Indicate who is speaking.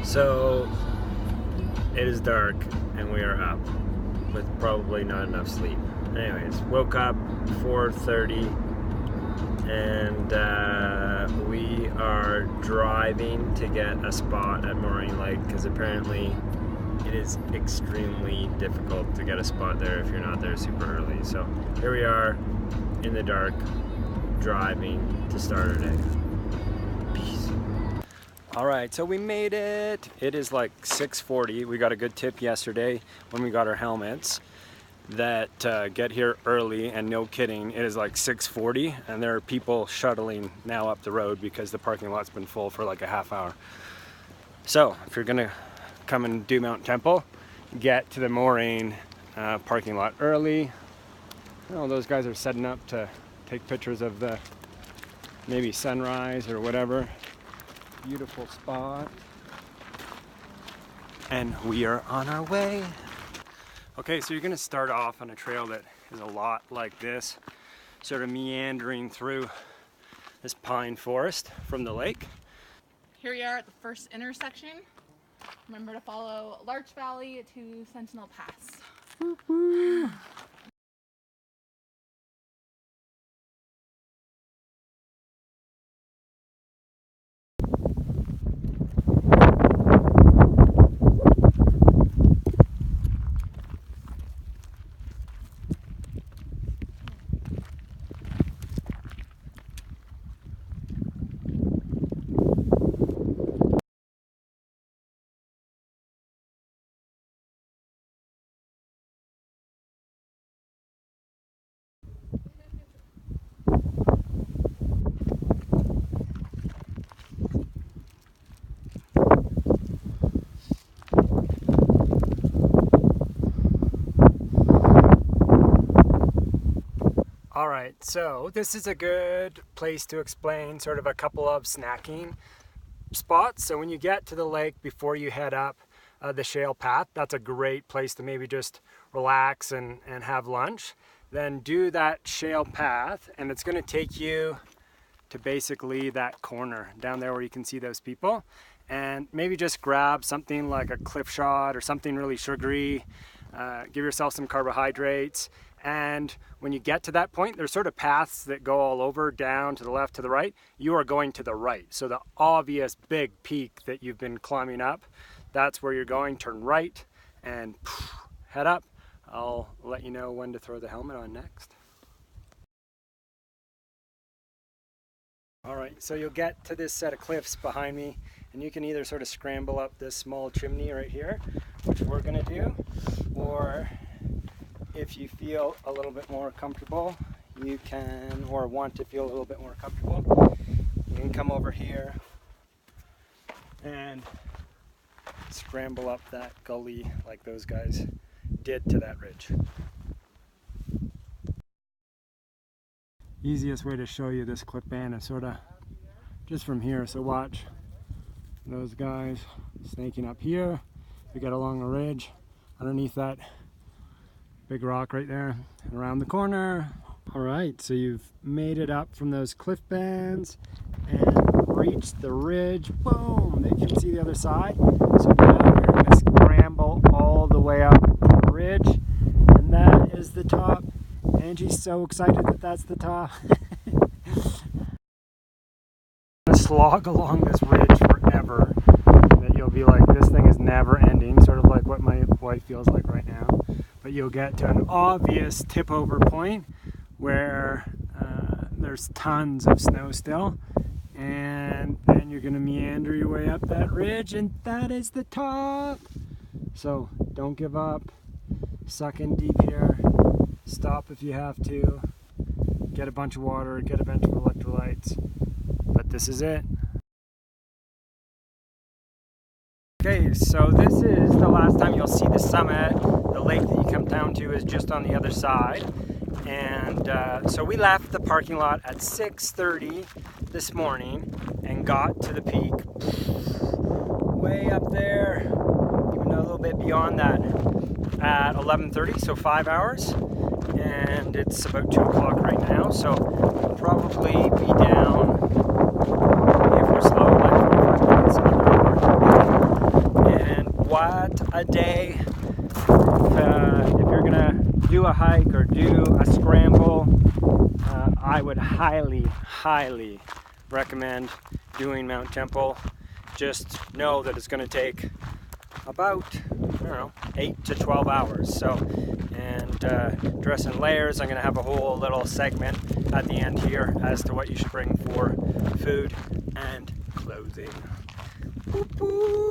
Speaker 1: So it is dark and we are up with probably not enough sleep. Anyways, woke up 4:30 and we are driving to get a spot at Moraine Lake because apparently it is extremely difficult to get a spot there if you're not there super early. So here we are in the dark driving to start our day. Peace. Alright, so we made it. It is like 6:40. We got a good tip yesterday when we got our helmets that get here early, and no kidding, it is like 6:40 and there are people shuttling now up the road because the parking lot's been full for like a half hour. So if you're gonna come and do Mount Temple, get to the Moraine parking lot early. Oh, those guys are setting up to take pictures of the maybe sunrise or whatever. Beautiful spot. And we are on our way. Okay, so you're gonna start off on a trail that is a lot like this, sort of meandering through this pine forest from the lake.
Speaker 2: Here we are at the first intersection. Remember to follow Larch Valley to Sentinel Pass.
Speaker 1: Woo-hoo. Alright, so this is a good place to explain sort of a couple of snacking spots. So when you get to the lake before you head up the shale path, that's a great place to maybe just relax and have lunch. Then do that shale path and it's going to take you to basically that corner down there where you can see those people. And maybe just grab something like a cliff shot or something really sugary. Give yourself some carbohydrates. And when you get to that point, there's sort of paths that go all over, down to the left, to the right. You are going to the right. So the obvious big peak that you've been climbing up, that's where you're going. Turn right and head up. I'll let you know when to throw the helmet on next. All right, so you'll get to this set of cliffs behind me, and you can either sort of scramble up this small chimney right here, which we're gonna do, or if you feel a little bit more comfortable, you can, or want to feel a little bit more comfortable, you can come over here and scramble up that gully like those guys did to that ridge. Easiest way to show you this clip band is sort of just from here. So watch those guys snaking up here. We get along a ridge underneath that big rock right there and around the corner. All right, so you've made it up from those cliff bands and reached the ridge. Boom, you can see the other side. So now you're gonna scramble all the way up the ridge, and that is the top. Angie's so excited that that's the top. Slog along this ridge forever, that you'll be like, this thing is never ending, sort of like what my wife feels like right now. But you'll get to an obvious tip over point where there's tons of snow still, and then you're gonna meander your way up that ridge, and that is the top. So don't give up, suck in deep here, stop if you have to, get a bunch of water, get a bunch of electrolytes, but this is it. Okay, so this is the last time you'll see the summit. The lake that you come down to is just on the other side. And so we left the parking lot at 6:30 this morning and got to the peak way up there, even a little bit beyond that, at 11:30, so 5 hours. And it's about 2 o'clock right now, so we'll probably be down, if we're slow, like 45 minutes, another hour. a day. If you're gonna do a hike or do a scramble, I would highly recommend doing Mount Temple. Just know that it's going to take about, I don't know, 8 to 12 hours. So, and dress in layers. I'm going to have a whole little segment at the end here as to what you should bring for food and clothing. Boop, boop.